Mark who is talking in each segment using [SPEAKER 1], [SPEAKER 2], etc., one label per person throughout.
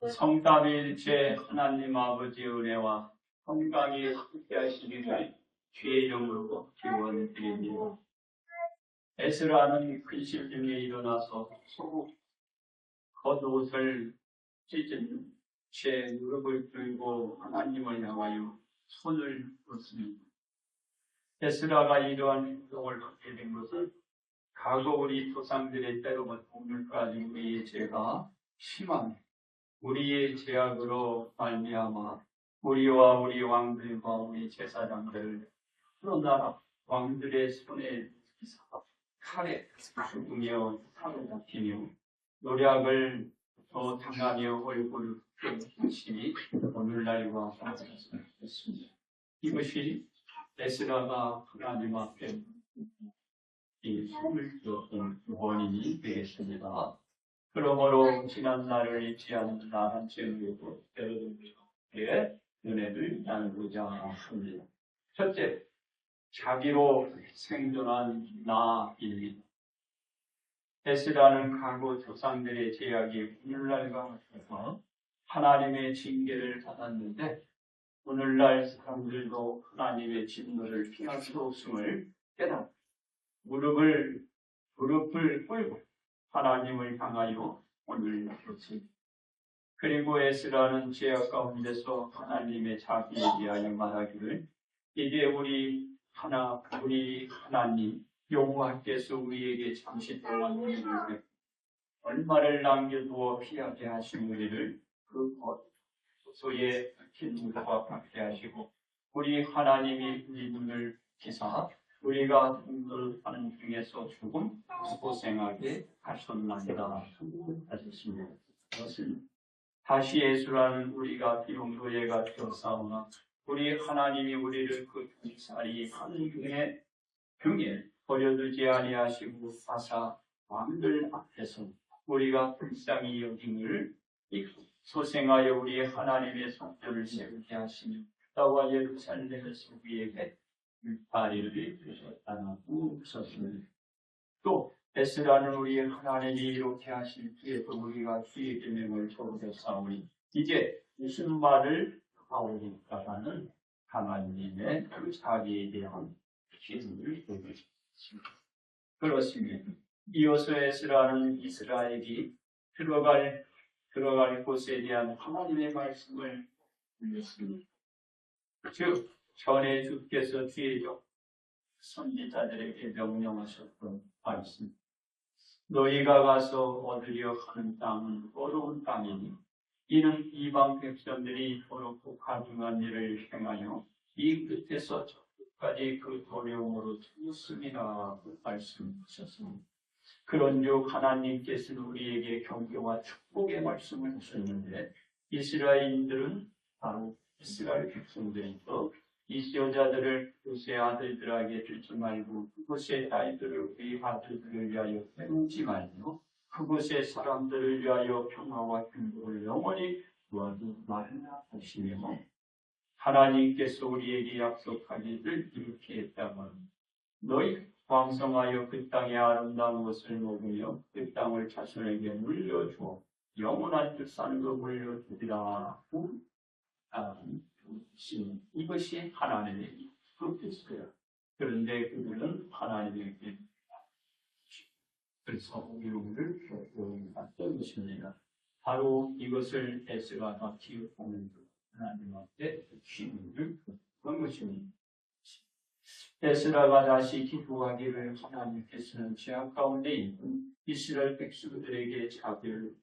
[SPEAKER 1] 성삼위일체 하나님 아버지의 은혜와 건강히 함께하시기를 주의 이름으로 기원드립니다. 에스라는 근실 중에 일어나서 소국 겉옷을 찢은 채 무릎을 꿇고 하나님을 향하여 손을 뻗습니다. 에스라가 이러한 행동을 하게 된 것은 과거 우리 조상들의 때로부터 오늘까지 우리의 죄가 심한 우리의 죄악으로 말미암아 우리와 우리 왕들과 우리 제사장들을 풀어나라 왕들의 손에 칼에 죽으며 사로잡히며 노략을 더 당하며 얼굴을 펴시니 오늘날과 같았습니다. 이것이 에스라가 하나님 앞에 이 손을 뻗은 원인이 되겠습니다. 그러므로 지난 날을 잊지 않는 나한 죄물고 여러분들에게 은혜를 나누고자 합니다. 첫째, 자기로 생존한 나입니다. 에스라는 과거 조상들의 죄악이 오늘날과 같아서 하나님의 징계를 받았는데 오늘날 사람들도 하나님의 진노를 피할 수 없음을 깨닫고 무릎을 꿇고 하나님을 향하여 오늘 그렇습니다. 그리고 에스라는 죄악 가운데서 하나님의 자비에 대하여 말하기를 이제 우리 하나님 여호와께서 우리에게 잠시 동안 우리를 얼마를 남겨두어 피하게 하신 우리를 그 소에 긴 물과 받게 하시고 우리 하나님이 우리 눈을 기사 우리가 등불하는 중에서 조금 고생하게 하셨나이다 하셨습니다. 그것은 다시 예수라는 우리가 비록 노예가 되었사오나 우리 하나님이 우리를 그 경찰이 하는 중에 버려두지 아니하시고 사사 왕들 앞에서 우리가 불쌍히 여김을 소생하여 우리 하나님의 성전을 세우게 하시며 나와 예루살렘에서 우리에게 다리를 주셨다고 썼습니다. 또 에스라는 우리 하나님이 이렇게 하실 뒤에도 우리가 주의 계명을 적으셨사오니 이제 무슨 말을 하오리까라는 하나님의 그 자비에 대한 기준을 보여주셨습니다. 그렇습니다. 이어서 에스라는 이스라엘이 들어갈 곳에 대한 하나님의 말씀을 들렸습니다. 즉 전에 주께서 주의적 선지자들에게 명령하셨던 말씀. 너희가 가서 얻으려 하는 땅은 어려운 땅이니 이는 이방 백성들이 더럽고 가증한 일을 행하여 이 끝에서 저 끝까지 그 어려움으로 죽었음이라 말씀하셨습니다. 그런즉 하나님께서는 우리에게 경계와 축복의 말씀을 하셨는데 이스라엘인들은 바로 이스라엘 백성들이고 이 여자들을 그곳의 아들들에게 주지 말고 그곳의 아이들을 우리 아들들을 위하여 빼놓지 말고 그곳의 사람들을 위하여 평화와 행복을 영원히 구하지 말라 하시며 하나님께서 우리에게 약속하기를 이렇게 했다고 합니다. 너희 왕성하여 그 땅의 아름다운 것을 먹으며 그 땅을 자손에게 물려주어 영원한 뜻 사는 거 물려주리라. 이것이 하나님의 뜻이에요. 그런데 그들은 하나님에게 그래서 우리를 받던 것입니다. 바로 이것을 에스라가 기억하는 하나님 앞에 기도를 한 것입니다. 에스라가 다시 기도하기를 하나님께서는 죄악 가운데 있는 이스라엘 백성들에게 자비를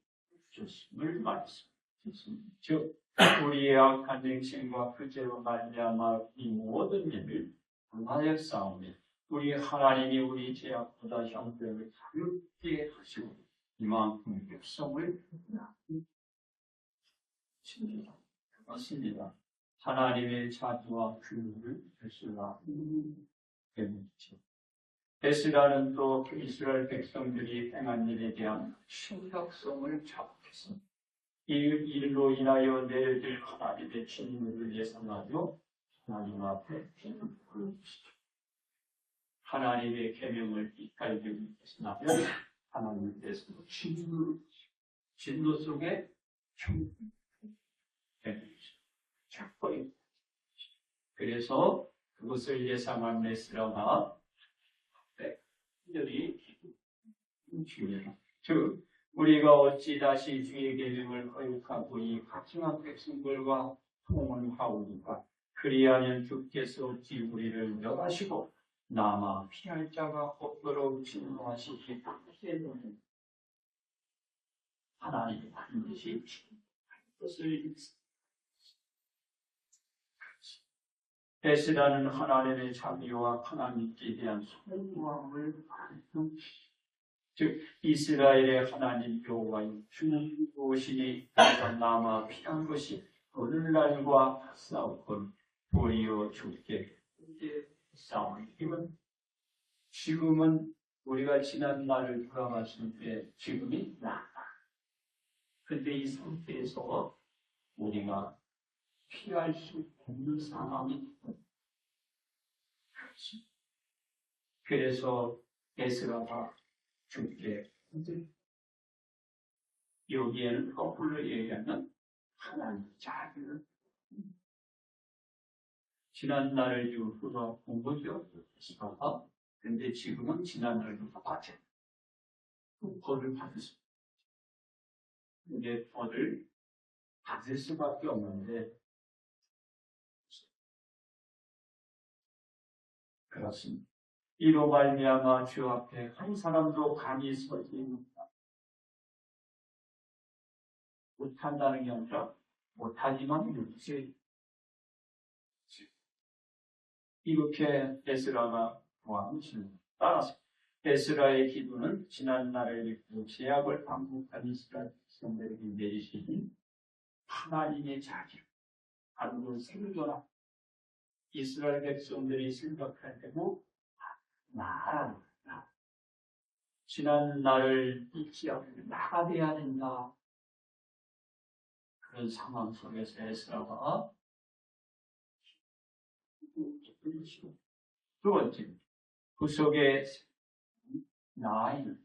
[SPEAKER 1] 주셨음을 말씀하셨습니다. 즉 우리의 악한 행실과 그 죄로 말미암아 이 모든 일을 당하였사오니 우리 하나님이 우리 죄악보다 형벌을 가볍게 하시고 이만큼 백성을 나누십니다. 그렇습니다. 하나님의 자비와 긍휼을 에스라 배우죠. 에스라는 또 이스라엘 백성들이 행한 일에 대한 심각성을 자각했습니다. 이 일로 인하여 내려질 하나님의 진노를 예상하며 하나님 앞에 기도를 부르시죠. 하나님의 계명을 이탈되고 있으나 하나님께서 진노 속에 그래서 그것을 예상한 메시라가 특별히 중요해요. 즉 우리가 어찌 다시 주의 계명을 거역하고 이 각성한 백성들과 통혼하오리까? 그리하면 주께서 어찌 우리를 멸하시고 남아 피할 자가 없도록 진노하시기 때문에 하나님이 반드시 그것을 에스라는 하나님의 자비와 하나님께 대한 소망을 가르쳐 즉 이스라엘의 하나님 여호와의 주는 무엇이니 남아 피한 것이 오늘날과 싸웠건 도리어 주께 싸우는 힘은 지금은 우리가 지난 날을 돌아봤을 때 지금이 낫다. 근데 이 상태에서 우리가 피할 수 없는 상황이 그래서 에스라가 주께 여기에는 거꾸로 얘기하면 하나님 자비를 지난 날을 이후로 공부되어 있어서 근데 지금은 지난 날과 똑같아요. 벌을 받을 수 근데 벌을 받을 수밖에 없는데 그렇습니다. 이로 말미암아 주 앞에 한 사람도 감히 서지 못한다는 게 아니라 못하지만 이렇게 에스라가 모함을 따라서 에스라의 기도는 지난 날을 읽고 제약을 반복한 이스라엘 백성들에게 내리시는 하나님의 자기 바로 생존한 이스라엘 백성들이 생각할 때도 나 지난 날을 잊지 않고 나가 돼야 된다. 그런 상황 속에서 에스라가 두 번째 그 속에 나아있는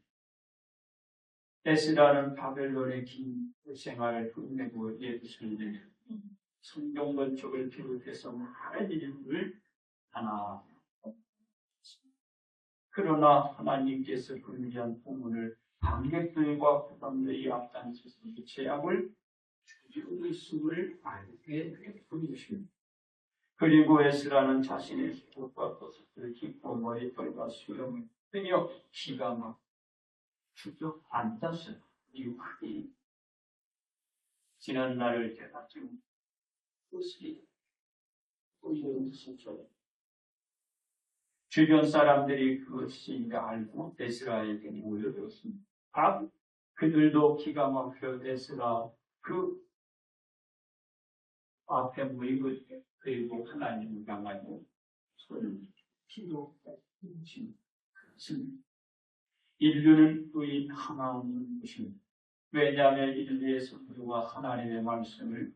[SPEAKER 1] 에스라는 바벨론의 긴 생활을 끝내고 예루살렘에 성경 건축을 비롯해서 많은 일을 하나 그러나 하나님께서 그 위한 부문을 관객들과 부담들이 앞당겨서 제약을 주기로 있음을 알게 되는 것입니다. 그리고 에스라는 자신의 속옷과 버섯을 깃고 머리털과 수염을 빼며 기가 막 죽어 앉았어요. 이유하니 지난 날을 깨닫고 그것이 이런 것이죠. 주변 사람들이 그것이 알고 에스라에게 모여들었습니다. 그들도 기가 막혀 에스라 그 앞에 모이고 그리고 하나님을 향하여 손을 피도 훔친 것입니다. 인류는 의인 하나 없는 것입니다. 왜냐하면 인류의 성도가 하나님의 말씀을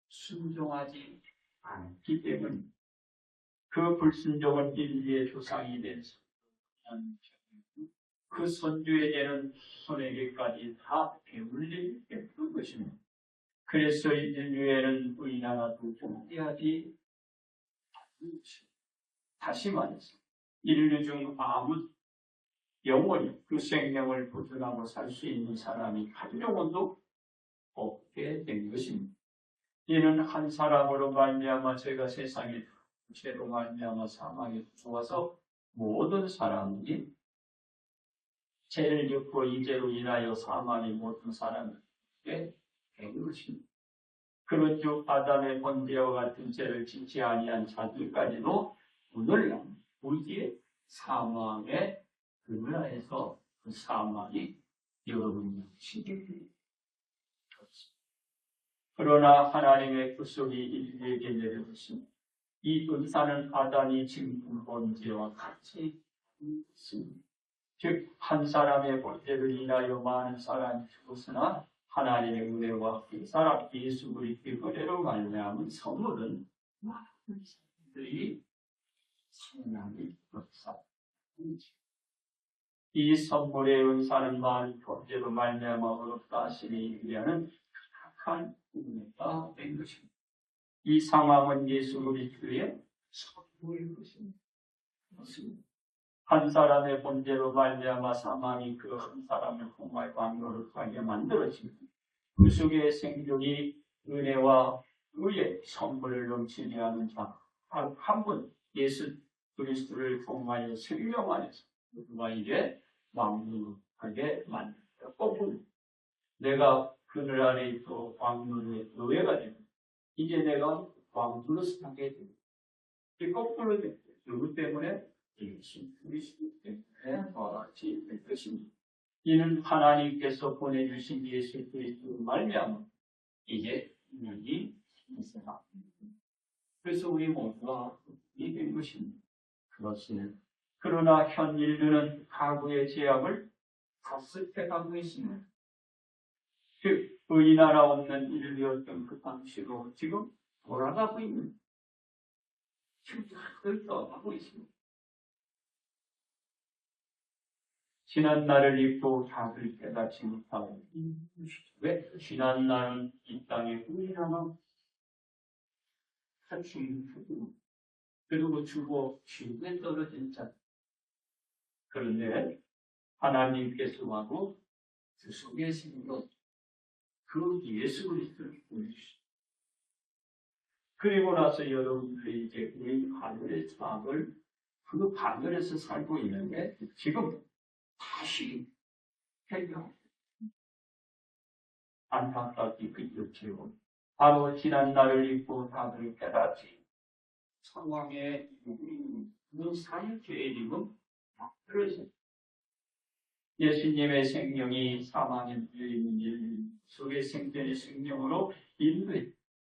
[SPEAKER 1] 순종하지 않기 때문에 그 불순종은 인류의 조상이 돼서 그 선주에게는 손에게까지 다 배울릴 예쁜 것입니다. 그래서 인류에는 의인 하나도 존재하지 다시 말해서 인류 중 아무 영원히 그 생명을 보존하고 살 수 있는 사람이 한 영혼도 없게 된 것입니다. 이는 한 사람으로 말미암아 죄가 세상에 죄로 말미암아 사망에 들어와서 모든 사람이 죄를 짓고 이 죄로 인하여 사망이 모든 사람에게 된 것입니다. 그런즉 아담의 번제와 같은 죄를 짓지 아니한 자들까지도 오늘날 우리의 사망에 근원해서 그 사망이 여러분이 시게 됩니다. 그러나 하나님의 구속이 인류에게 내려졌습니다. 이 은사는 아담이 지은 번제와 같이 있습니다. 즉 한 사람의 번제를 인하여 많은 사람이 죽었으나 하나님의 은혜와 그 사람 예수 그리스도의 은혜로 말미암은 선물은 많은 사람들이 성령이 없사. 이 선물의 은사는 많은 번제로 말미암아 어렵다 하시니 이하는 악한 은혜가 된 것입니다. 이 상황은 예수 그리스도의 선물인 것입니다. 한 사람의 범죄로 말미암아 사망이 그 한 사람을 공화의 왕노를 하게 만들어집니다. 그 속에 생존이 은혜와 의의 선물을 넘치게 하는 자, 한 분, 예수 그리스도를 통하여 생명 안에서 누가 이제 왕노하게 만들었다. 거꾸로 내가 그들 안에 있고 왕노의 노예가 됩니다. 이제 내가 왕노릇을 하게 됩니다. 이 거꾸로 됩니다. 누구 때문에? 예수 그리스도 때문에 같이 될 것입니다. 이는 하나님께서 보내주신 예수 그리스도 말미암아 이제 능력이 있습니다. 그래서 우리 모두가 이된 것입니다. 그렇습니다. 그러나 현 인류는 과거의 죄악을 다습해가고 있습니다. 즉 의인 하나 없는 인류였던 그 당시로 지금 돌아가고 있는 지금 다들 떠나고 있습니다. 지난 날을 잊고 다들 깨닫지 못하고 왜? 지난 날은 이 땅에 의인 하나 살충 그리고 죽어 지옥에 떨어진 자. 그런데 하나님께서 하고 그 속에 생겨 그 예수 그리스도를 보내주시죠. 그리고 나서 여러분들이 이제 우리 하늘의 사악을 그 하늘에서 살고 있는데 지금 다시 해결 안타깝게 그렇죠. 바로 지난 날을 잊고 다들 깨닫지. 상황에 그 사유 죄임은 그러지. 예수님의 생명이 사망에 물려있는 일 속의 생전의 생명으로 인도해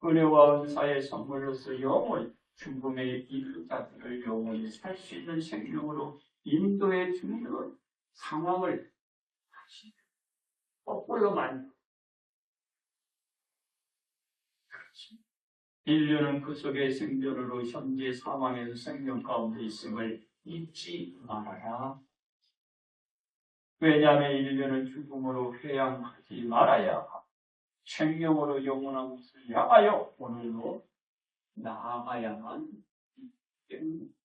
[SPEAKER 1] 은혜와 은사의 선물로서 영원히 죽음의 이루 자들을 영원히 살 수 있는 생명으로 인도해 주는 상황을 다시 거꾸로 만들어. 인류는 그 속의 생존으로 현재 사망에서 생명 가운데 있음을 잊지 말아야. 왜냐하면 인류는 죽음으로 회양하지 말아야 생명으로 영원한 것을 향하여 오늘로 나아가야만 때문입니다.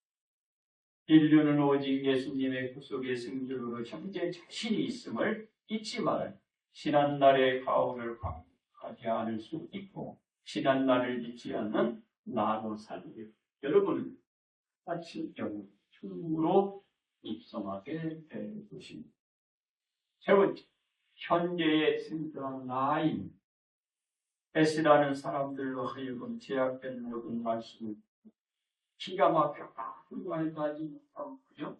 [SPEAKER 1] 인류는 오직 예수님의 구속의 생존으로 현재 자신이 있음을 잊지 말아야 지난날의 가오를 강하지 않을 수 있고 지난날을 잊지 않는 나로 살기. 여러분은 같이 영으로 입성하게 될 것입니다. 세 번째, 현재의 생존한 나인 에스라는 사람들로 하여금 제약된 모든 말씀을 기가 막혀 말까지 못하고 그죠?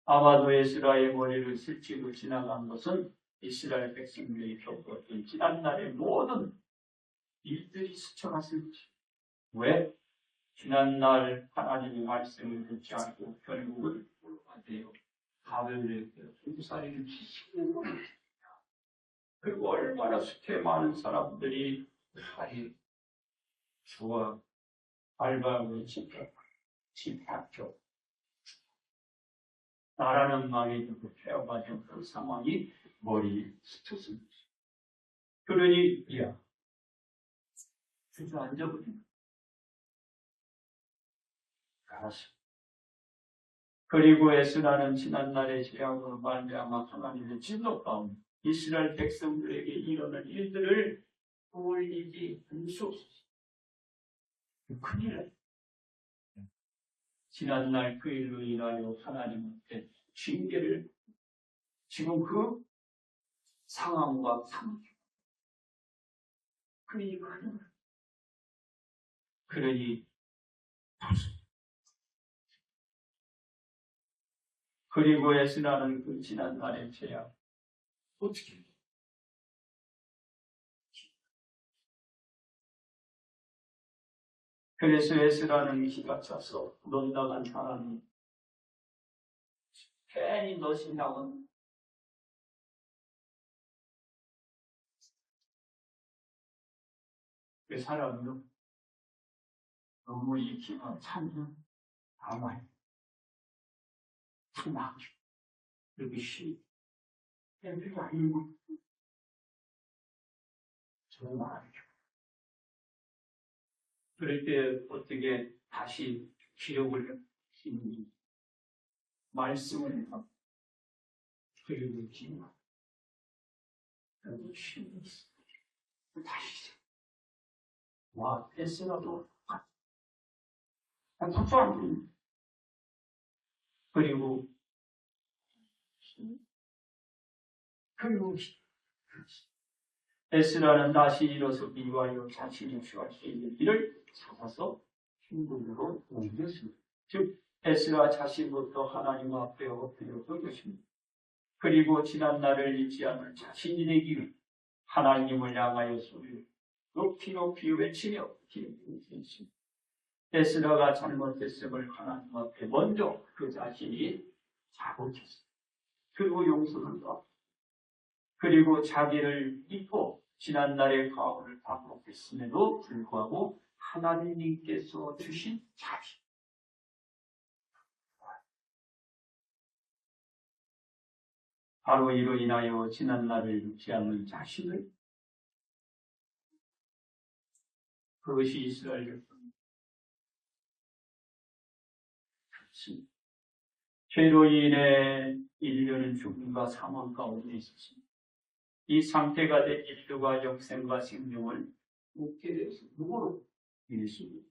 [SPEAKER 1] 아마도 에스라의 머리를 스치고 지나간 것은 이스라엘 백성들이 겪었던 지난날의 모든 일들이 스쳐갔을 것입니다. 왜? 지난날 하나님의 말씀을 듣지 않고 결국은 불화되어 가벨에게 불살이를 지시고 그리고 얼마나 수태 많은 사람들이 다리 주와 발발로 집합혀 나라는 망해지고 폐허가 된 그 상황이 머리에 스쳤습니다. 그러니 야 주저앉아버립니다. 알았어. 그리고 에스라는 지난날의 재앙으로 말미암아 하나님의 진노 가운데 이스라엘 백성들에게 일어난 일들을 떠올리지 않을 수 없었어요. 큰일이에요. 지난날 그 일로 인하여 하나님한테 징계를 지금 그 상황과 상황 그러니 그리고 에스라는 그 지난날의 죄악 어떻게 해요? 그래서 에스라는 기가 차서 논당한 사람이 괜히 너신다고 그 사람은 너무 이 기가 찬 아마이 투막 여기 시 땡기가 아니고 정말 그럴 때 어떻게 다시 기록을 했는지 말씀을 하고 그리고 기록 그리고 힘이 있어 다시 와 에스라도 한 속상한 그리고 에스라는 다시 일어서 미워하여 자신이 취할 수 있는 길을 찾아서 힘으로 옮겼습니다. 즉 에스라 자신부터 하나님 앞에 엎드렸던 것입니다. 그리고 지난 날을 잊지 않을 자신이 되기 위해 하나님을 향하여 소리를 높이 높이 외치며 기도했습니다. 에스라가 잘못했음을 하나님 앞에 먼저 그 자신이 자복했습니다. 그리고 용서를 받고 그리고 자기를 잊고 지난날의 과오를 반복했음에도 불구하고 하나님께서 주신 자비 바로 이로 인하여 지난날을 잊지 않는 자신을 그것이 이스라엘의 죄로 인해 인류는 죽음과 사망 가운데 있었습니다. 이 상태가 된 인류가 영생과 생명을 얻게 되었습니다. 누구로? 예수님.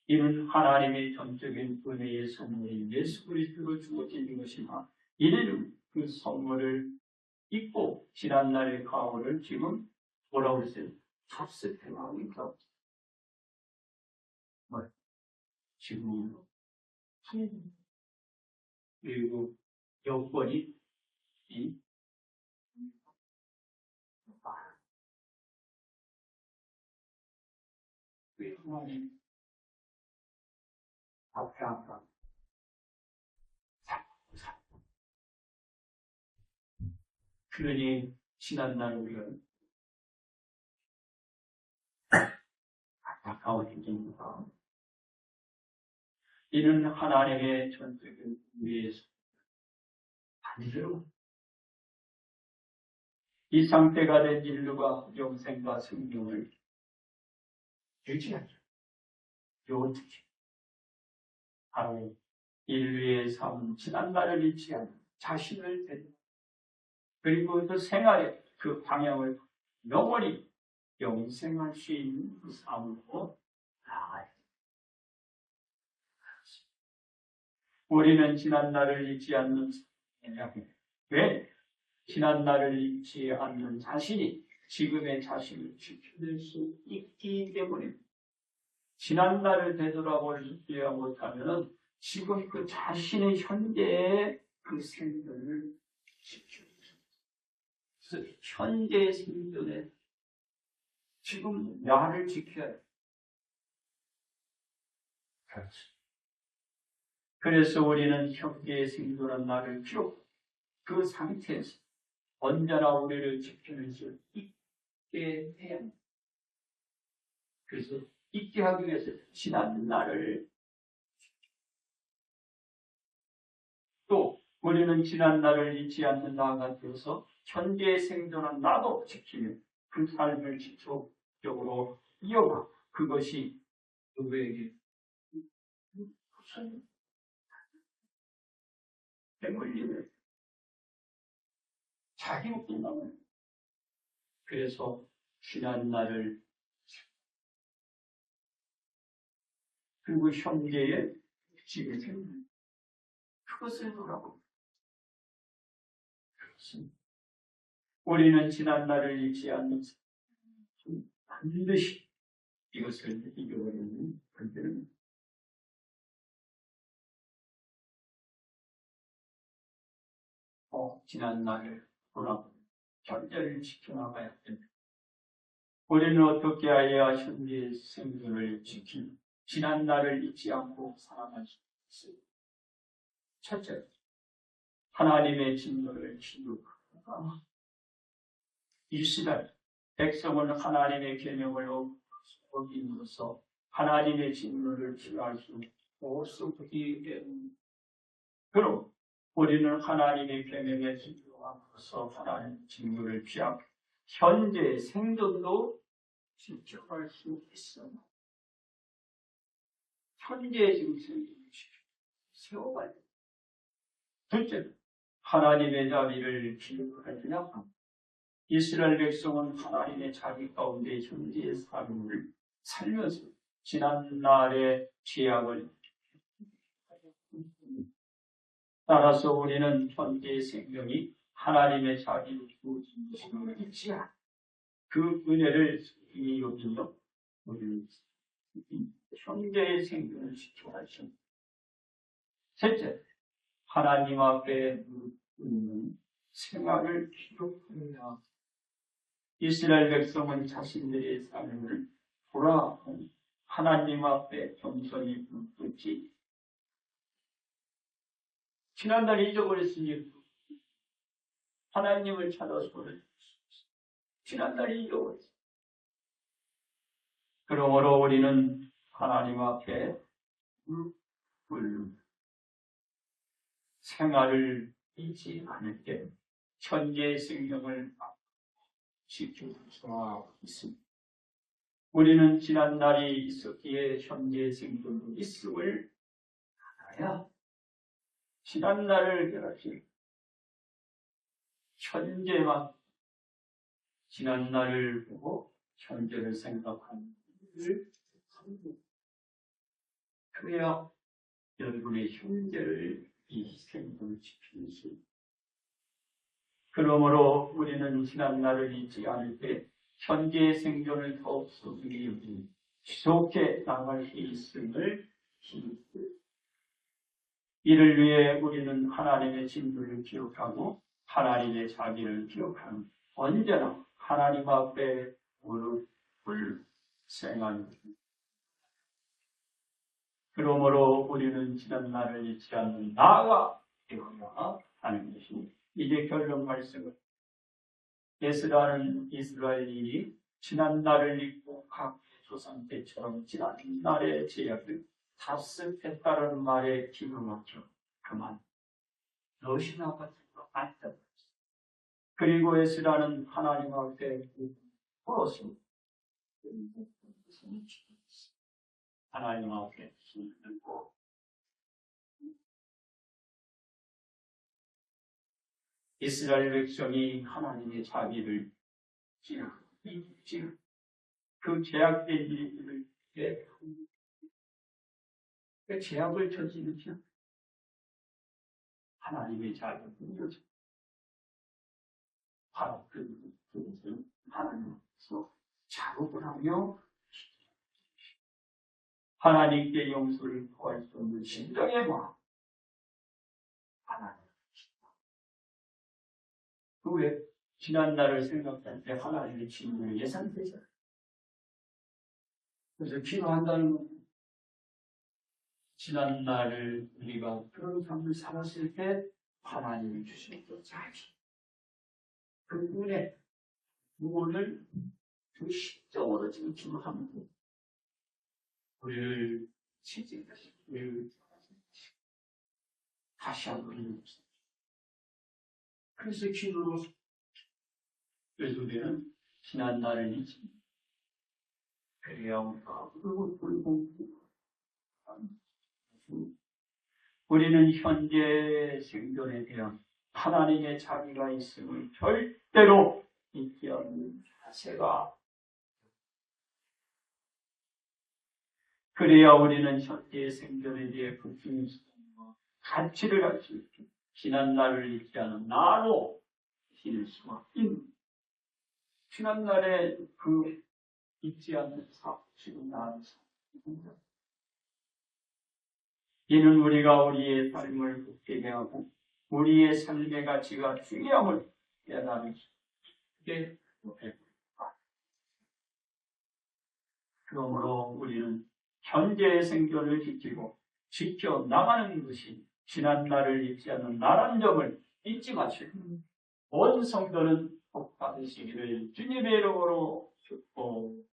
[SPEAKER 1] 이는 하나님의 전적인 은혜의 선물인 예수 그리스도로 주어진 것이나 이는 그 선물을 잊고 지난날의 과오를 지금 돌아올 때 탑승해나오고 있다. 지금 그리고 여건이 이 하나님 앞에 항상 그러니 지난날 우리는 안타까운 행동입니다. 이는 하나님의 전적인 위에서 반대로 이 상태가 된 인류가 영생과 생명을 유지하죠. 어떻게? 바로 인류의 삶, 지난날을 잊지 않는 자신을 대하여 그리고 그 생활의 그 방향을 영원히 영생할 수 있는 그 삶으로 나아가야 합니다. 우리는 지난날을 잊지 않는 왜? 지난날을 잊지 않는 자신이 지금의 자신을 지켜낼 수 있기 때문에 지난날을 되돌아보지 못하면 지금 그 자신의 현재의 그 생존을 지켜야 합니다. 현재의 생존에 지금 나를 지켜야 합니다. 그렇지. 그래서 우리는 현재의 생존한 나를 기록 그 상태에서 언제나 우리를 지켜낼 수 있게 해야 합니다. 그래서 있게 하기 위해서 지난 날을 또 우리는 지난 날을 잊지 않는 나가 되어서 현재의 생존한 나도 지키며 그 삶을 지속적으로 이어가 그것이 누구에게 무슨 해물리를 자기로 끝나면 그래서 지난 날을 그리고 현재의 지금 생각 그것을 보라고. 우리는 지난 날을 잊지 않는 반드시 이것을 이겨버리는 그들은 지난 날을 돌아보고 현재를 지켜나가야 됩니다. 우리는 어떻게 해야 현재의 생존을 지키며 지난 날을 잊지 않고 살아갈 수 있습니다. 첫째, 하나님의 진노를 기록하라. 이스라엘 백성은 하나님의 계명을 어김으로써 하나님의 진노를 피할 수 없었기 때문입니다. 그럼 우리는 하나님의 계명에 기도함으로써 하나님의 진노를 피하고 현재 생존도 지켜갈 수 있어. 현재 지금 세워가야 돼. 둘째, 하나님의 자비를 기록하느냐? 이스라엘 백성은 하나님의 자비 가운데 현재의 삶을 살면서 지난날의 죄악을 따라서 우리는 현재의 생명이 하나님의 자비를 주시는 것이야. 그 은혜를 이용해서 우리는 현재의 생명을 지켜야 수 있습니다. 셋째, 하나님 앞에 있는 생활을 기록하느냐. 이스라엘 백성은 자신들의 삶을 돌아온 하나님 앞에 겸손히 묻지. 지난날 잊어버렸으니 하나님을 찾아서 지난날 잊어버렸어. 그러므로 우리는 하나님 앞에 생활을 잊지 않을 때 현재의 생명을 지킬 수 있습니다. 우리는 지난날이 있었기에 현재의 생명이 있음을 알아야 지난날을 깨닫지 현재만 지난날을 보고 현재를 생각하는 일을 그래야 여러분의 현재를 이 생명을 지키는 수 있습니다. 그러므로 우리는 지난날을 잊지 않을 때 현재의 생존을 더욱 소중히 지속해 나갈 수 있음을 기입니다. 이를 위해 우리는 하나님의 진도를 기억하고 하나님의 자비를 기억하는 언제나 하나님 앞에 무릎을 생활합니다. 그러므로 우리는 지난날을 잊지 않는 나아가 되어야 하는 것입니다. 이제 결론 말씀을 에스라는 이스라엘이 지난날을 잊고 각 조상 때처럼 지난날의 죄악을 답습했다는 말에 기가 막혀 그만 러시아 같은 거 안다. 그리고 에스라는 하나님 앞에 풀었습니다. 하나님 앞에 힘들고 이스라엘 백성이 하나님의 자비를 그 죄악된 일을 그 죄악을 저지르지 하나님의 자비를 바로 그것을 하나님께서 작업을 하며 하나님께 용서를 구할 수 없는 심정의 마음 하나님. 그 왜 지난날을 생각할 때 하나님의 진노를 예상되잖아요. 그래서 기도한다는 건 지난날을 우리가 그런 삶을 살았을 때 하나님이 주신 그 자비 그 은혜 무엇을 그 심정으로 지금 기도하면 우리를 지지하시고 다시 한번 그래서 기도로 외도되는 지난날을 잊지 그래야 우리는 현재 생존에 대한 하나님의 자비가 있음을 절대로 잊지 않는 자세가 그래야 우리는 현재 생존에 대해 불순종과 가치를 할 수 있고 지난날을 잊지 않은 나로 지낼 수가 있는 지난날에 그 잊지 않는 지금 나는 삶입니다. 이는 우리가 우리의 삶을 굳게 하고 우리의 삶의 가치가 중요함을 깨달을 수 있게 됩니다. 그러므로 우리는 현재의 생존을 지키고 지켜나가는 것이 지난날을 잊지 않는 나라는 점을 잊지 마시고 온 성도는 복 받으시기를 주님의 이름으로 축복합니다.